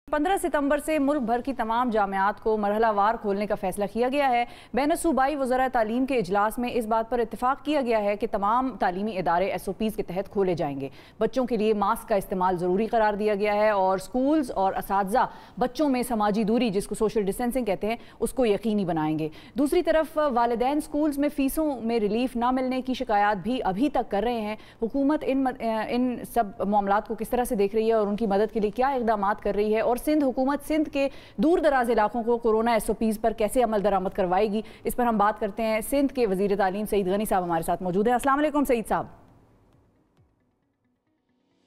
15 सितंबर से मुल्क भर की तमाम जामियात को मरहलावार खोलने का फैसला किया गया है। बैन सूबाई वज़रा तालीम के इजलास में इस बात पर इत्तेफाक किया गया है कि तमाम तालीमी इदारे SOPs के तहत खोले जाएंगे। बच्चों के लिए मास्क का इस्तेमाल ज़रूरी करार दिया गया है और स्कूल्स और असातिज़ा बच्चों में समाजी दूरी, जिसको सोशल डिस्टेंसिंग कहते हैं, उसको यकीनी बनाएंगे। दूसरी तरफ वालिदैन स्कूल्स में फ़ीसों में रिलीफ ना मिलने की शिकायत भी अभी तक कर रहे हैं। हुकूमत इन सब मामलात को किस तरह से देख रही है और उनकी मदद के लिए क्या इक़दाम कर रही है, और सिंध हुकूमत सिंध के दूर दराज इलाकों को कोरोना SOPs पर कैसे अमल दरामद करवाएगी, इस पर हम बात करते हैं। सिंध के वज़ीर तालीम सईद गनी साहब हमारे साथ मौजूद हैं। अस्सलाम वालेकुम सईद साहब।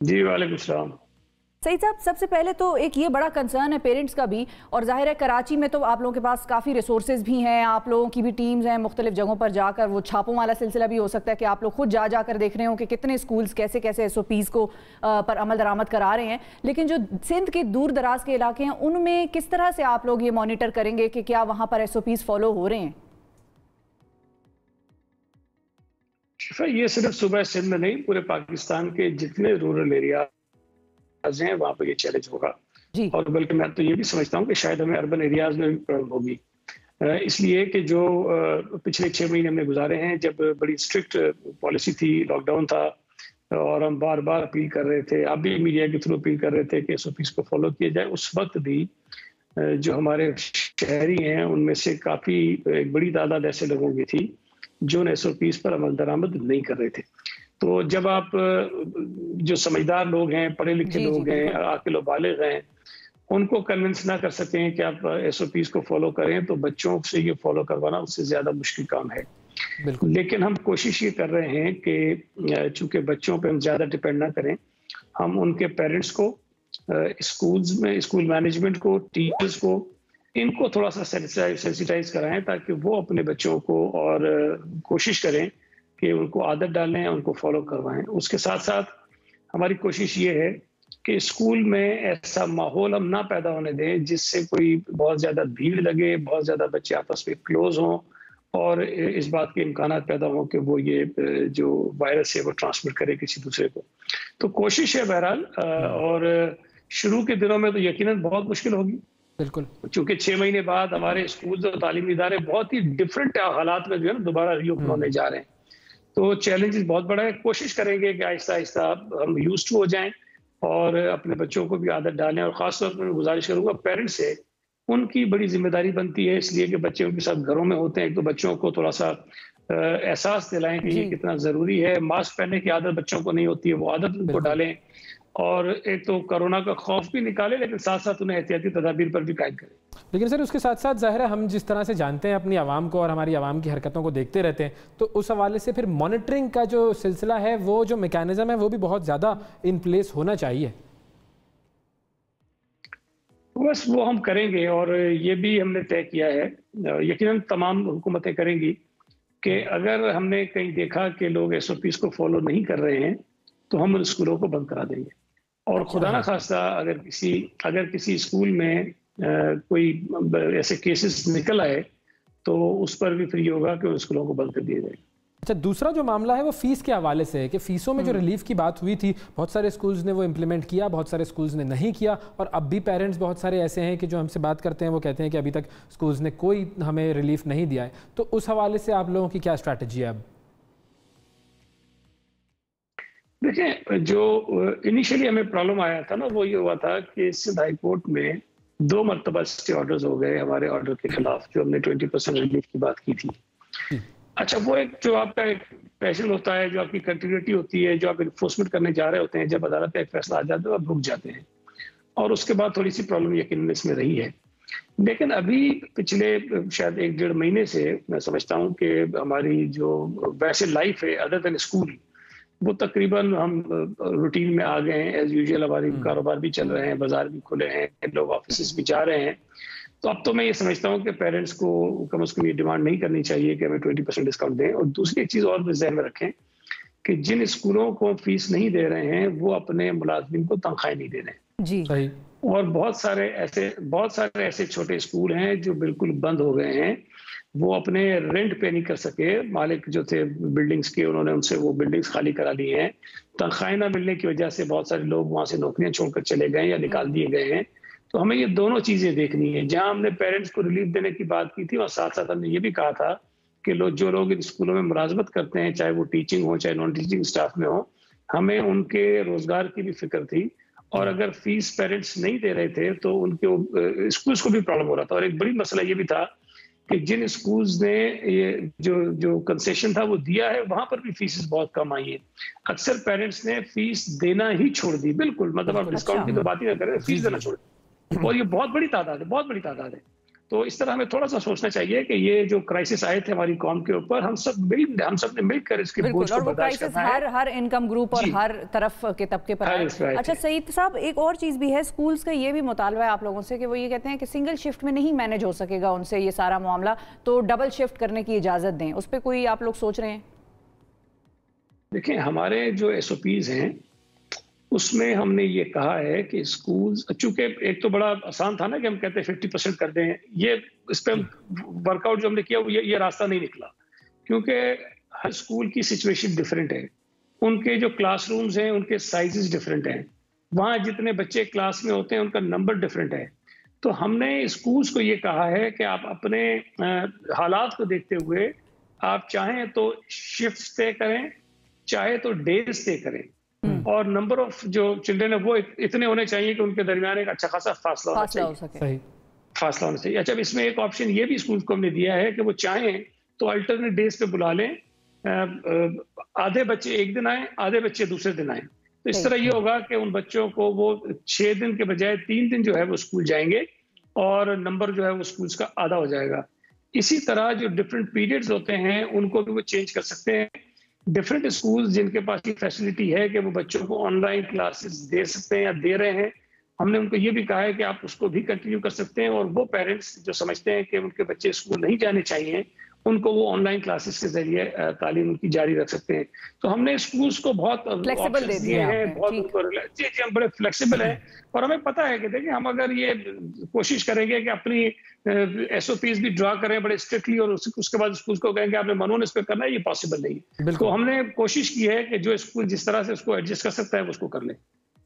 जी वालेकुम सलाम। सईद साहब, सबसे पहले तो एक ये बड़ा कंसर्न है पेरेंट्स का भी, और जाहिर है कराची में तो आप लोगों के पास काफ़ी रिसोर्सेज भी हैं, आप लोगों की भी टीम्स हैं मुख्तलिफ जगहों पर जाकर, वो छापों वाला सिलसिला भी हो सकता है कि आप लोग खुद जाकर देख रहे हो कि कितने स्कूल्स कैसे कैसे SOPs को पर अमल दरामद करा रहे हैं। लेकिन जो सिंध के दूर दराज के इलाके हैं उनमें किस तरह से आप लोग ये मॉनिटर करेंगे कि क्या वहाँ पर SOPs फॉलो हो रहे हैं? ये सिर्फ सुबह सिंध में नहीं, पूरे पाकिस्तान के जितने रूरल एरिया हैं वहाँ पर ये चैलेंज होगा। और बल्कि मैं तो ये भी समझता हूँ कि शायद हमें अर्बन एरियाज में भी प्रॉब्लम होगी, इसलिए कि जो पिछले 6 महीने हमने गुजारे हैं, जब बड़ी स्ट्रिक्ट पॉलिसी थी, लॉकडाउन था, और हम बार बार अपील कर रहे थे, आप भी मीडिया के थ्रू अपील कर रहे थे कि SOPs को फॉलो किया जाए। उस वक्त भी जो हमारे शहरी हैं उनमें से काफ़ी एक बड़ी तादाद ऐसे लोगों की थी जो SOPs पर अमल दरामद नहीं कर रहे थे। तो जब आप जो समझदार लोग हैं, पढ़े लिखे लोग हैं, आकिल व बालिग हैं, उनको कन्विंस ना कर सकें कि आप SOPs को फॉलो करें, तो बच्चों से ये फॉलो करवाना उससे ज़्यादा मुश्किल काम है। लेकिन हम कोशिश ये कर रहे हैं कि चूंकि बच्चों पे हम ज़्यादा डिपेंड ना करें, हम उनके पेरेंट्स को, स्कूल्स में स्कूल मैनेजमेंट को, टीचर्स को, इनको थोड़ा सा सेंसिटाइज कराएं ताकि वो अपने बच्चों को और कोशिश करें कि उनको आदत डालें, उनको फॉलो करवाएं। उसके साथ साथ हमारी कोशिश ये है कि स्कूल में ऐसा माहौल हम ना पैदा होने दें जिससे कोई बहुत ज़्यादा भीड़ लगे, बहुत ज़्यादा बच्चे आपस में क्लोज हों और इस बात के इम्कान पैदा हों कि वो ये जो वायरस है वो ट्रांसमिट करे किसी दूसरे को। तो कोशिश है बहरहाल, और शुरू के दिनों में तो यकीनन बहुत मुश्किल होगी, बिल्कुल, क्योंकि 6 महीने बाद हमारे स्कूल और तालीमी इदारे बहुत ही डिफरेंट हालात में जो है ना दोबारा रीओपन होने जा रहे हैं। तो चैलेंजेस बहुत बड़ा है। कोशिश करेंगे कि आहिस्ता आहिस्ता हम यूज्ड टू हो जाएं और अपने बच्चों को भी आदत डालें, और ख़ासतौर पर मैं गुजारिश करूंगा पेरेंट्स से, उनकी बड़ी जिम्मेदारी बनती है, इसलिए कि बच्चे उनके साथ घरों में होते हैं, एक तो बच्चों को थोड़ा सा एहसास दिलाएं कि ये कितना ज़रूरी है। मास्क पहनने की आदत बच्चों को नहीं होती है, वो आदत उनको डालें, और एक तो कोरोना का खौफ भी निकाले, लेकिन साथ साथ उन्हें एहतियाती तदाबीर पर भी कायम करें। लेकिन सर उसके साथ साथ ज़ाहिर है हम जिस तरह से जानते हैं अपनी आवाम को और हमारी आवाम की हरकतों को देखते रहते हैं, तो उस हवाले से फिर मॉनिटरिंग का जो सिलसिला है, वो जो मैकेनिज्म है, वो भी बहुत ज़्यादा इन प्लेस होना चाहिए। बस वो हम करेंगे, और ये भी हमने तय किया है, यकीनन तमाम हुकूमतें करेंगी, कि अगर हमने कहीं देखा कि लोग SOPs को फॉलो नहीं कर रहे हैं तो हम उन स्कूलों को बंद करा देंगे। और खुदा ना खास्ता अगर किसी स्कूल में कोई ऐसे केसेस निकल आए तो उस पर भी फिर ये होगा कि उन स्कूलों को बंद कर दिया जाएगा। अच्छा, दूसरा जो मामला है वो फीस के हवाले से है कि फ़ीसों में जो रिलीफ की बात हुई थी, बहुत सारे स्कूल्स ने वो इम्प्लीमेंट किया, बहुत सारे स्कूल्स ने नहीं किया, और अब भी पेरेंट्स बहुत सारे ऐसे हैं कि जो हमसे बात करते हैं वो कहते हैं कि अभी तक स्कूल्स ने कोई हमें रिलीफ नहीं दिया है। तो उस हवाले से आप लोगों की क्या स्ट्रैटेजी है अब? देखिए, जो इनिशियली हमें प्रॉब्लम आया था ना, वो ये हुआ था कि सिंध हाई कोर्ट में 2 मरतबा स्टे ऑर्डर्स हो गए हमारे ऑर्डर के खिलाफ, जो हमने 20% रिलीफ की बात की थी। अच्छा, वो एक जो आपका एक पैशन होता है, जो आपकी कंटिन्यूटी होती है, जो आप इन्फोर्समेंट करने जा रहे होते हैं, जब अदालत का एक फैसला आ जाता है आप रुक जाते हैं, और उसके बाद थोड़ी सी प्रॉब्लम यकीनन इसमें रही है। लेकिन अभी पिछले शायद 1-1.5 महीने से मैं समझता हूँ कि हमारी जो वैसे लाइफ है अदर देन स्कूल, वो तकरीबन हम रूटीन में आ गए हैं। एज यूजुअल हमारी कारोबार भी चल रहे हैं, बाजार भी खुले हैं, लोग ऑफिस भी जा रहे हैं। तो अब तो मैं ये समझता हूँ कि पेरेंट्स को कम से कम ये डिमांड नहीं करनी चाहिए कि हमें 20% डिस्काउंट दें। और दूसरी एक चीज़ और भी ज़हन में रखें कि जिन स्कूलों को फीस नहीं दे रहे हैं वो अपने मुलाजमिन को तनख्वाहें नहीं दे रहे हैं। जी सही। और बहुत सारे ऐसे छोटे स्कूल हैं जो बिल्कुल बंद हो गए हैं, वो अपने रेंट पे नहीं कर सके। मालिक जो थे बिल्डिंग्स के, उन्होंने उनसे वो बिल्डिंग्स खाली करा ली हैं। तनख्वाहें ना मिलने की वजह से बहुत सारे लोग वहां से नौकरियां छोड़कर चले गए या निकाल दिए गए हैं। तो हमें ये दोनों चीजें देखनी है। जहां हमने पेरेंट्स को रिलीफ देने की बात की थी, और साथ साथ हमने ये भी कहा था कि जो लोग इन स्कूलों में मुलाजमत करते हैं, चाहे वो टीचिंग हो चाहे नॉन टीचिंग स्टाफ में हो, हमें उनके रोजगार की भी फिक्र थी। और अगर फीस पेरेंट्स नहीं दे रहे थे तो उनके स्कूल्स को भी प्रॉब्लम हो रहा था। और एक बड़ी मसला ये भी था कि जिन स्कूल्स ने ये जो कंसेशन था वो दिया है, वहां पर भी फीस बहुत कम आई है। अक्सर पेरेंट्स ने फीस देना ही छोड़ दी, बिल्कुल, मतलब आप डिस्काउंट की तो बात ही ना करें, फीस देना छोड़ दी। और ये बहुत बड़ी तादाद है, बहुत बड़ी तादाद है। तो इस तरह हमें थोड़ा सा सोचना चाहिए कि ये जो क्राइसिस आए थे हमारी कौम के ऊपर, हम सब ने मिलकर इसके बोझ को बर्दाश्त करना है। हर इनकम ग्रुप और हर तरफ के तबके पर है। अच्छा सईद साहब, एक और चीज भी है, स्कूल्स का ये भी मुतालबा है आप लोगों से कि वो ये कहते हैं कि सिंगल शिफ्ट में नहीं मैनेज हो सकेगा उनसे ये सारा मामला, तो डबल शिफ्ट करने की इजाजत दें। उस पर कोई आप लोग सोच रहे हैं? देखिए, हमारे जो SOPs हैं उसमें हमने ये कहा है कि स्कूल्स, चूंकि एक तो बड़ा आसान था ना कि हम कहते हैं 50% कर दें, ये इस पर वर्कआउट जो हमने किया वो ये रास्ता नहीं निकला, क्योंकि हर स्कूल की सिचुएशन डिफरेंट है, उनके जो क्लासरूम्स हैं उनके साइजेस डिफरेंट हैं, वहाँ जितने बच्चे क्लास में होते हैं उनका नंबर डिफरेंट है। तो हमने स्कूल्स को ये कहा है कि आप अपने हालात को देखते हुए आप चाहें तो शिफ्ट तय करें, चाहे तो डेज तय करें, और नंबर ऑफ जो चिल्ड्रन है वो इतने होने चाहिए कि उनके दरमियान एक अच्छा खासा फासला होना चाहिए। फासला होना चाहिए। अच्छा, इसमें एक ऑप्शन ये भी स्कूल को हमने दिया है कि वो चाहें तो अल्टरनेट डेज पे बुला लें, आधे बच्चे एक दिन आए, आधे बच्चे दूसरे दिन आए। तो इस तरह ये होगा कि उन बच्चों को वो 6 दिन के बजाय 3 दिन जो है वो स्कूल जाएंगे, और नंबर जो है वो स्कूल का आधा हो जाएगा। इसी तरह जो डिफरेंट पीरियड्स होते हैं उनको भी वो चेंज कर सकते हैं। डिफरेंट स्कूल जिनके पास ये फैसिलिटी है कि वो बच्चों को ऑनलाइन क्लासेस दे सकते हैं या दे रहे हैं, हमने उनको ये भी कहा है कि आप उसको भी कंटिन्यू कर सकते हैं। और वो पेरेंट्स जो समझते हैं कि उनके बच्चे स्कूल नहीं जाने चाहिए, उनको वो ऑनलाइन क्लासेस के जरिए तालीम उनकी जारी रख सकते हैं। तो हमने स्कूल्स को बहुत फ्लेक्सिबल दे दिए हैं, बहुत जी हम बड़े फ्लेक्सिबल हैं। और हमें पता है कि देखिए, हम अगर ये कोशिश करेंगे कि अपनी SOPs भी ड्रा करें बड़े स्ट्रिक्टली, और उसके बाद स्कूल को कहेंगे आपने मनोन इस पे करना है, ये पॉसिबल नहीं है। तो हमने कोशिश की है कि जो स्कूल जिस तरह से उसको एडजस्ट कर सकता है वो उसको कर ले।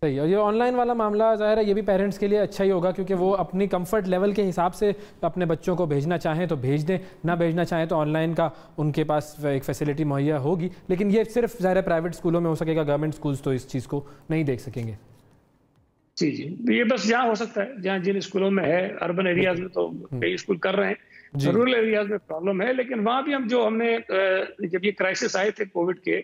सही। और ये ऑनलाइन वाला मामला ज़ाहिर है ये भी पेरेंट्स के लिए अच्छा ही होगा, क्योंकि वो अपनी कंफर्ट लेवल के हिसाब से अपने बच्चों को भेजना चाहें तो भेज दें, ना भेजना चाहें तो ऑनलाइन का उनके पास एक फैसिलिटी मुहैया होगी। लेकिन ये सिर्फ ज़ाहिर है प्राइवेट स्कूलों में हो सकेगा, गवर्नमेंट स्कूल्स तो इस चीज़ को नहीं देख सकेंगे। जी जी, ये बस जहाँ हो सकता है, जहाँ जिन स्कूलों में है, अर्बन एरियाज में तो कई स्कूल कर रहे हैं, रूरल एरियाज में प्रॉब्लम है। लेकिन वहाँ भी हम जब ये क्राइसिस आए थे कोविड के,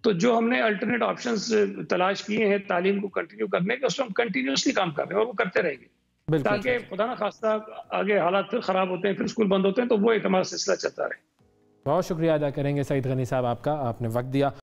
तो जो हमने अल्टरनेट ऑप्शंस तलाश किए हैं तालीम को कंटिन्यू करने के, उसमें हम कंटिन्यूसली काम कर रहे हैं और वो करते रहेंगे, ताकि खुदा ना खास्ता आगे हालात फिर खराब होते हैं, फिर स्कूल बंद होते हैं, तो वो एक हमारा सिलसिला चलता रहे। बहुत शुक्रिया अदा करेंगे सईद गनी साहब आपका, आपने वक्त दिया।